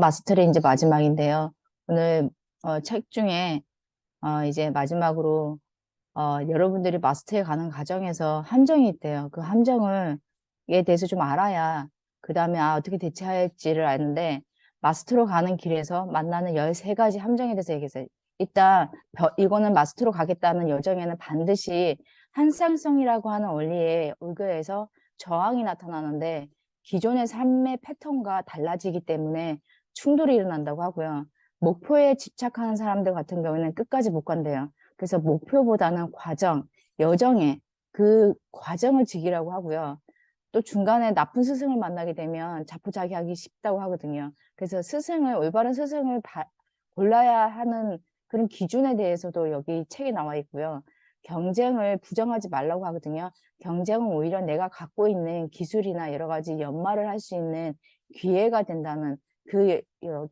마스터리 이제 마지막인데요. 오늘 책 중에 이제 마지막으로 여러분들이 마스터에 가는 과정에서 함정이 있대요. 그 함정을 에 대해서 좀 알아야 그 다음에 어떻게 대처할지를 아는데, 마스터로 가는 길에서 만나는 13가지 함정에 대해서 얘기했어요. 일단 이거는 마스터로 가겠다는 여정에는 반드시 한상성이라고 하는 원리에 의거해서 저항이 나타나는데, 기존의 삶의 패턴과 달라지기 때문에 충돌이 일어난다고 하고요. 목표에 집착하는 사람들 같은 경우에는 끝까지 못 간대요. 그래서 목표보다는 과정, 여정에 그 과정을 즐기라고 하고요. 또 중간에 나쁜 스승을 만나게 되면 자포자기하기 쉽다고 하거든요. 그래서 올바른 스승을 골라야 하는 그런 기준에 대해서도 여기 책에 나와 있고요. 경쟁을 부정하지 말라고 하거든요. 경쟁은 오히려 내가 갖고 있는 기술이나 여러 가지 연마를 할 수 있는 기회가 된다는 그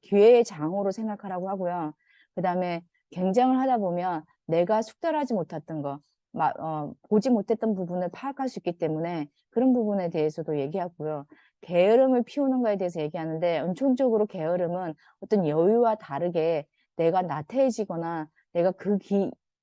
기회의 장으로 생각하라고 하고요. 그 다음에 경쟁을 하다 보면 내가 숙달하지 못했던 거, 보지 못했던 부분을 파악할 수 있기 때문에 그런 부분에 대해서도 얘기하고요. 게으름을 피우는 거에 대해서 얘기하는데, 은총적으로 게으름은 어떤 여유와 다르게 내가 나태해지거나 내가 그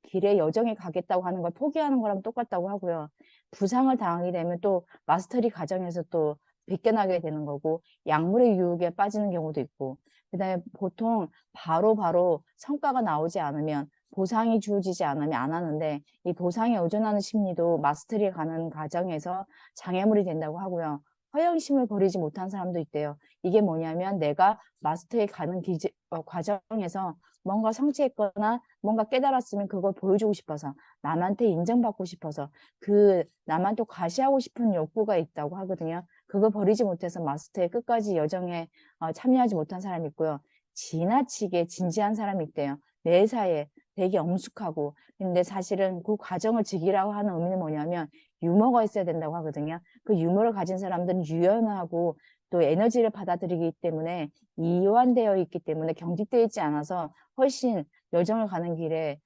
길의 여정에 가겠다고 하는 걸 포기하는 거랑 똑같다고 하고요. 부상을 당하게 되면 또 마스터리 과정에서 또 빗겨나게 되는 거고, 약물의 유혹에 빠지는 경우도 있고, 그다음에 보통 바로 성과가 나오지 않으면, 보상이 주어지지 않으면 안 하는데, 이 보상에 의존하는 심리도 마스터리에 가는 과정에서 장애물이 된다고 하고요. 허영심을 버리지 못한 사람도 있대요. 이게 뭐냐면 내가 마스터에 가는 과정에서 뭔가 성취했거나 뭔가 깨달았으면 그걸 보여주고 싶어서, 남한테 인정받고 싶어서, 그 남한테 과시하고 싶은 욕구가 있다고 하거든요. 그거 버리지 못해서 마스터의 끝까지 여정에 참여하지 못한 사람이 있고요. 지나치게 진지한 사람이 있대요. 매사에 되게 엄숙하고, 근데 사실은 그 과정을 즐기라고 하는 의미는 뭐냐면 유머가 있어야 된다고 하거든요. 그 유머를 가진 사람들은 유연하고 또 에너지를 받아들이기 때문에, 이완되어 있기 때문에 경직되어 있지 않아서 훨씬 여정을 가는 길에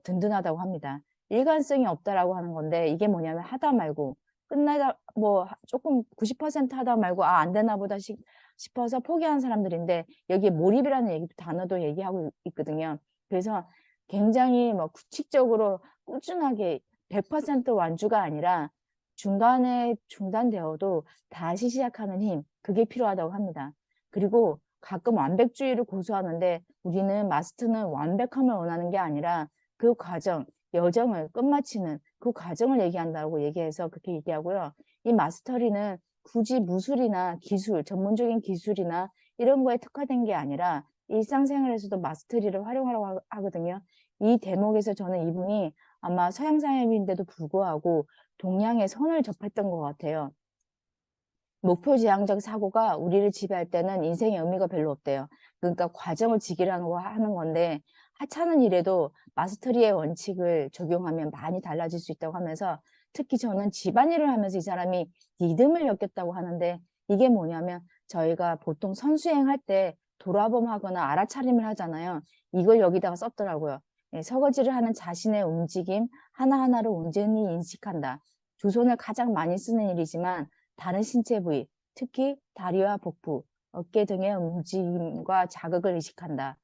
든든하다고 합니다. 일관성이 없다라고 하는 건데, 이게 뭐냐면 하다 말고 끝나다 뭐 조금 90% 하다 말고 안 되나 보다 싶어서 포기하는 사람들인데, 여기에 몰입이라는 단어도 얘기하고 있거든요. 그래서 굉장히 뭐 규칙적으로 꾸준하게 100% 완주가 아니라 중간에 중단되어도 다시 시작하는 힘, 그게 필요하다고 합니다. 그리고 가끔 완벽주의를 고수하는데, 우리는 마스터는 완벽함을 원하는 게 아니라 그 과정, 여정을 끝마치는 그 과정을 얘기한다고 얘기해서 그렇게 얘기하고요. 이 마스터리는 굳이 무술이나 기술, 전문적인 기술이나 이런 거에 특화된 게 아니라 일상생활에서도 마스터리를 활용하라고 하거든요. 이 대목에서 저는 이분이 아마 서양 사람인데도 불구하고 동양의 선을 접했던 것 같아요. 목표지향적 사고가 우리를 지배할 때는 인생의 의미가 별로 없대요. 그러니까 과정을 지키라는 거 하는 건데, 하찮은 일에도 마스터리의 원칙을 적용하면 많이 달라질 수 있다고 하면서, 특히 저는 집안일을 하면서 이 사람이 리듬을 엮였다고 하는데, 이게 뭐냐면 저희가 보통 선수행할 때 돌아봄하거나 알아차림을 하잖아요. 이걸 여기다가 썼더라고요. 설거지를 하는 자신의 움직임 하나하나를 온전히 인식한다. 두 손을 가장 많이 쓰는 일이지만 다른 신체 부위, 특히 다리와 복부, 어깨 등의 움직임과 자극을 의식한다.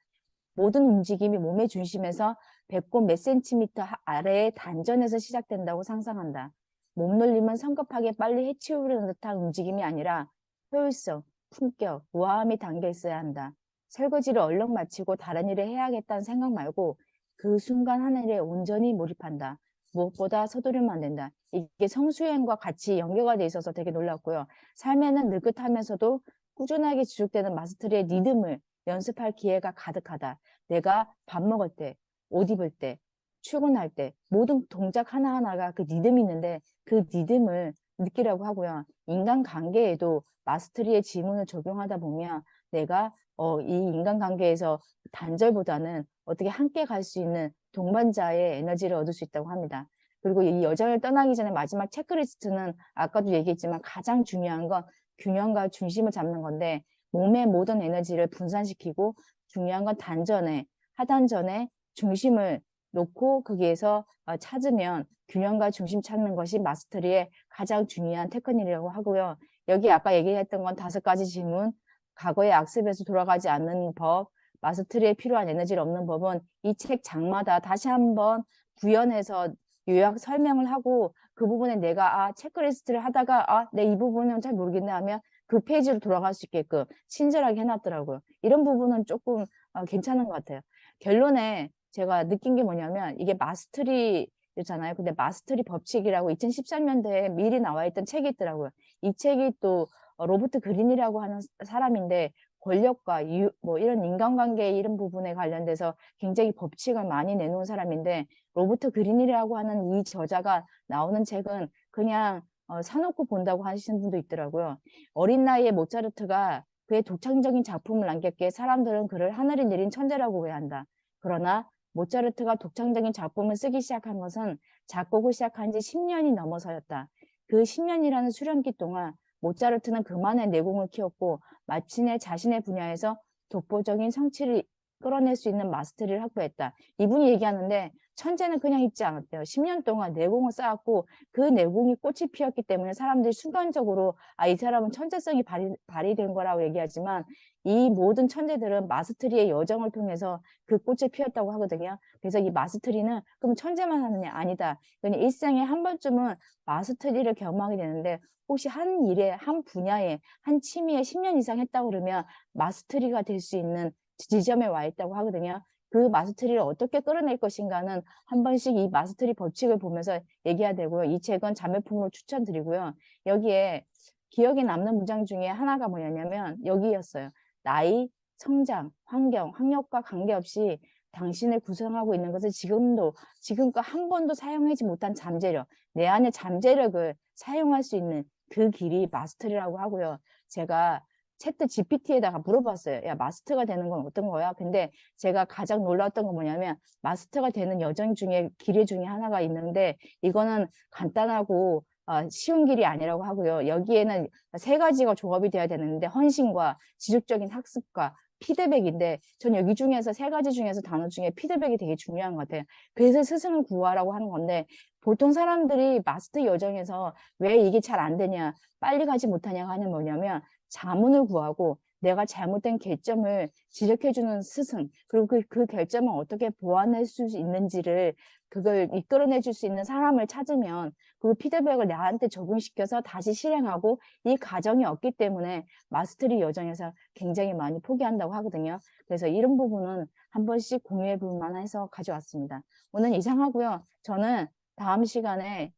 모든 움직임이 몸의 중심에서 배꼽 몇 센티미터 아래의 단전에서 시작된다고 상상한다. 몸놀림은 성급하게 빨리 해치우려는 듯한 움직임이 아니라 효율성, 품격, 우아함이 담겨 있어야 한다. 설거지를 얼른 마치고 다른 일을 해야겠다는 생각 말고 그 순간 하늘에 온전히 몰입한다. 무엇보다 서두르면 안 된다. 이게 성수행과 같이 연계가 돼 있어서 되게 놀랐고요. 삶에는 느긋하면서도 꾸준하게 지속되는 마스터리의 리듬을 연습할 기회가 가득하다. 내가 밥 먹을 때, 옷 입을 때, 출근할 때 모든 동작 하나하나가 그 리듬이 있는데, 그 리듬을 느끼라고 하고요. 인간관계에도 마스터리의 지문을 적용하다 보면 내가 이 인간관계에서 단절보다는 어떻게 함께 갈 수 있는 동반자의 에너지를 얻을 수 있다고 합니다. 그리고 이 여정을 떠나기 전에 마지막 체크리스트는 아까도 얘기했지만 가장 중요한 건 균형과 중심을 잡는 건데, 몸의 모든 에너지를 분산시키고 중요한 건 단전에, 하단전에 중심을 놓고 거기에서 찾으면 균형과 중심 찾는 것이 마스터리의 가장 중요한 테크닉이라고 하고요. 여기 아까 얘기했던 건 5가지 질문, 과거의 악습에서 돌아가지 않는 법, 마스터리에 필요한 에너지를 얻는 법은 이 책 장마다 다시 한번 구현해서 요약 설명을 하고 그 부분에 내가 체크리스트를 하다가 내 이 부분은 잘 모르겠네 하면 그 페이지로 돌아갈 수 있게끔 친절하게 해놨더라고요. 이런 부분은 조금 괜찮은 것 같아요. 결론에 제가 느낀 게 뭐냐면 이게 마스터리잖아요. 근데 마스터리 법칙이라고 2013년도에 미리 나와 있던 책이 있더라고요. 이 책이 또 로버트 그린이라고 하는 사람인데 권력과 뭐 이런 인간관계 이런 부분에 관련돼서 굉장히 법칙을 많이 내놓은 사람인데 로버트 그린이라고 하는 이 저자가 나오는 책은 그냥 사놓고 본다고 하시는 분도 있더라고요. 어린 나이에 모차르트가 그의 독창적인 작품을 남겼기에 사람들은 그를 하늘이 내린 천재라고 오해한다. 그러나 모차르트가 독창적인 작품을 쓰기 시작한 것은 작곡을 시작한 지 10년이 넘어서였다. 그 10년이라는 수련기 동안 모차르트는 그만의 내공을 키웠고 마침내 자신의 분야에서 독보적인 성취를 끌어낼 수 있는 마스터리를 확보했다. 이분이 얘기하는데 천재는 그냥 있지 않았대요. 10년 동안 내공을 쌓았고 그 내공이 꽃이 피었기 때문에 사람들이 순간적으로 이 사람은 천재성이 발휘된 거라고 얘기하지만 이 모든 천재들은 마스터리의 여정을 통해서 그 꽃을 피웠다고 하거든요. 그래서 이 마스터리는 그럼 천재만 하느냐? 아니다. 그냥 일생에 한 번쯤은 마스터리를 경험하게 되는데 혹시 한 일에, 한 분야에, 한 취미에 10년 이상 했다고 그러면 마스터리가 될 수 있는 지점에 와 있다고 하거든요. 그 마스터리를 어떻게 끌어낼 것인가는 한 번씩 이 마스터리 법칙을 보면서 얘기해야 되고요. 이 책은 자매품으로 추천드리고요. 여기에 기억에 남는 문장 중에 하나가 뭐냐면 여기였어요. 나이, 성장, 환경, 학력과 관계없이 당신을 구성하고 있는 것을 지금껏 한 번도 사용하지 못한 잠재력, 내 안의 잠재력을 사용할 수 있는 그 길이 마스터리라고 하고요. 제가 챗트 GPT에다가 물어봤어요. 야, 마스터가 되는 건 어떤 거야? 근데 제가 가장 놀랐던 건 뭐냐면 마스터가 되는 여정 중에 길 중에 하나가 있는데 이거는 간단하고 쉬운 길이 아니라고 하고요. 여기에는 3가지가 조합이 돼야 되는데 헌신과 지속적인 학습과 피드백인데 전 여기 중에서 3가지 중에서 단어 중에 피드백이 되게 중요한 것 같아요. 그래서 스승을 구하라고 하는 건데 보통 사람들이 마스터 여정에서 왜 이게 잘 안 되냐, 빨리 가지 못하냐 하는 뭐냐면 자문을 구하고 내가 잘못된 결점을 지적해주는 스승, 그리고 그 결점을 어떻게 보완할 수 있는지를 그걸 이끌어내 줄 수 있는 사람을 찾으면 그 피드백을 나한테 적용시켜서 다시 실행하고 이 과정이 없기 때문에 마스터리 여정에서 굉장히 많이 포기한다고 하거든요. 그래서 이런 부분은 한 번씩 공유해 볼 만해서 가져왔습니다. 오늘 이상하고요. 저는 다음 시간에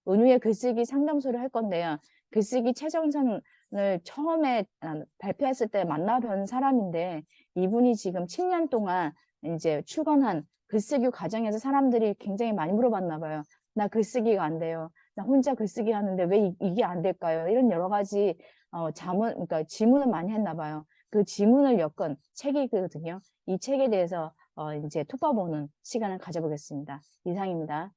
은유의 글쓰기 상담소를 할 건데요. 글쓰기 최정선을 처음에 발표했을 때 만나뵌 사람인데 이분이 지금 10년 동안 이제 출간한 글쓰기 과정에서 사람들이 굉장히 많이 물어봤나 봐요. 나 글쓰기가 안 돼요. 나 혼자 글쓰기 하는데 왜 이게 안 될까요? 이런 여러 가지 그러니까 질문을 많이 했나 봐요. 그 질문을 엮은 책이거든요. 이 책에 대해서 이제 톱밥보는 시간을 가져보겠습니다. 이상입니다.